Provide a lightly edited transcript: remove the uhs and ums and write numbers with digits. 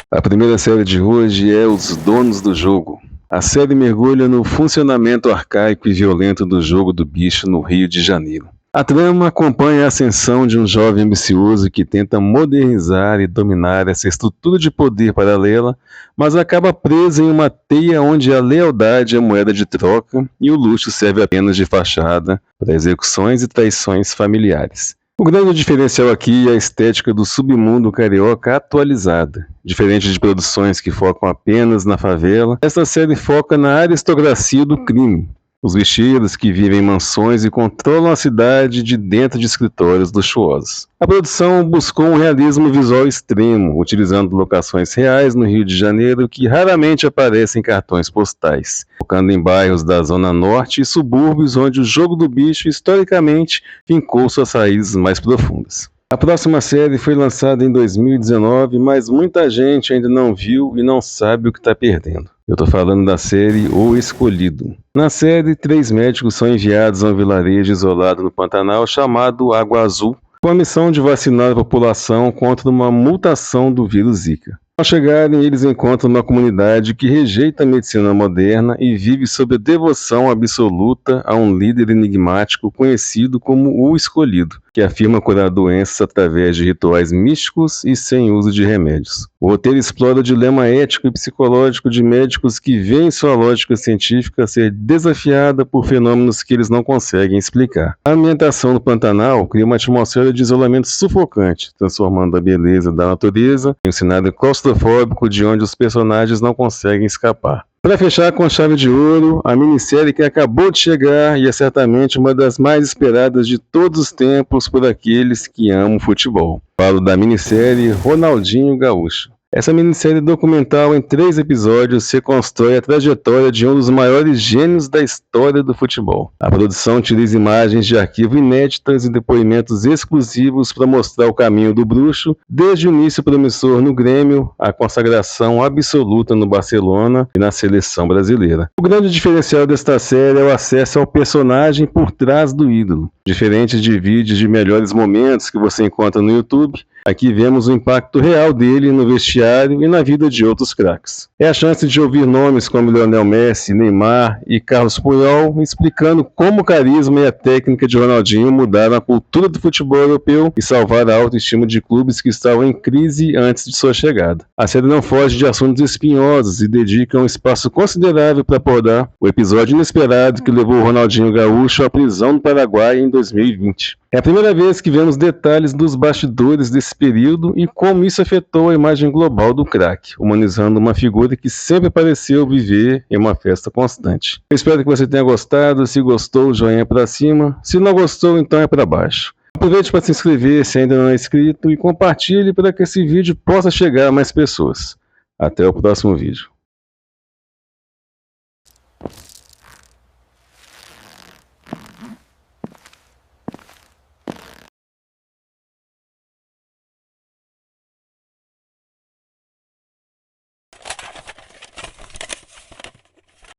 A primeira série de hoje é Os Donos do Jogo. A série mergulha no funcionamento arcaico e violento do jogo do bicho no Rio de Janeiro. A trama acompanha a ascensão de um jovem ambicioso que tenta modernizar e dominar essa estrutura de poder paralela, mas acaba preso em uma teia onde a lealdade é moeda de troca e o luxo serve apenas de fachada para execuções e traições familiares. O grande diferencial aqui é a estética do submundo carioca atualizada. Diferente de produções que focam apenas na favela, esta série foca na aristocracia do crime. Os bicheiros que vivem em mansões e controlam a cidade de dentro de escritórios luxuosos. A produção buscou um realismo visual extremo, utilizando locações reais no Rio de Janeiro que raramente aparecem em cartões postais, focando em bairros da Zona Norte e subúrbios onde o jogo do bicho historicamente fincou suas raízes mais profundas. A próxima série foi lançada em 2019, mas muita gente ainda não viu e não sabe o que está perdendo. Eu estou falando da série O Escolhido. Na série, 3 médicos são enviados a um vilarejo isolado no Pantanal chamado Água Azul, com a missão de vacinar a população contra uma mutação do vírus Zika. Ao chegarem, eles encontram uma comunidade que rejeita a medicina moderna e vive sob a devoção absoluta a um líder enigmático conhecido como o Escolhido, que afirma curar doenças através de rituais místicos e sem uso de remédios. O roteiro explora o dilema ético e psicológico de médicos que veem sua lógica científica ser desafiada por fenômenos que eles não conseguem explicar. A ambientação no Pantanal cria uma atmosfera de isolamento sufocante, transformando a beleza da natureza em um cenário claustrofóbico de onde os personagens não conseguem escapar. Para fechar com chave de ouro, a minissérie que acabou de chegar e é certamente uma das mais esperadas de todos os tempos por aqueles que amam futebol. Falo da minissérie Ronaldinho Gaúcho. Essa minissérie documental em 3 episódios reconstrói a trajetória de um dos maiores gênios da história do futebol. A produção utiliza imagens de arquivo inéditas e depoimentos exclusivos para mostrar o caminho do bruxo, desde o início promissor no Grêmio, à consagração absoluta no Barcelona e na seleção brasileira. O grande diferencial desta série é o acesso ao personagem por trás do ídolo. Diferente de vídeos de melhores momentos que você encontra no YouTube, aqui vemos o impacto real dele no vestiário e na vida de outros craques. É a chance de ouvir nomes como Lionel Messi, Neymar e Carlos Puyol explicando como o carisma e a técnica de Ronaldinho mudaram a cultura do futebol europeu e salvaram a autoestima de clubes que estavam em crise antes de sua chegada. A série não foge de assuntos espinhosos e dedica um espaço considerável para abordar o episódio inesperado que levou o Ronaldinho Gaúcho à prisão no Paraguai em 2020. É a primeira vez que vemos detalhes dos bastidores desse período e como isso afetou a imagem global do craque, humanizando uma figura que sempre pareceu viver em uma festa constante. Eu espero que você tenha gostado. Se gostou, joinha para cima. Se não gostou, então é para baixo. Aproveite para se inscrever se ainda não é inscrito e compartilhe para que esse vídeo possa chegar a mais pessoas. Até o próximo vídeo.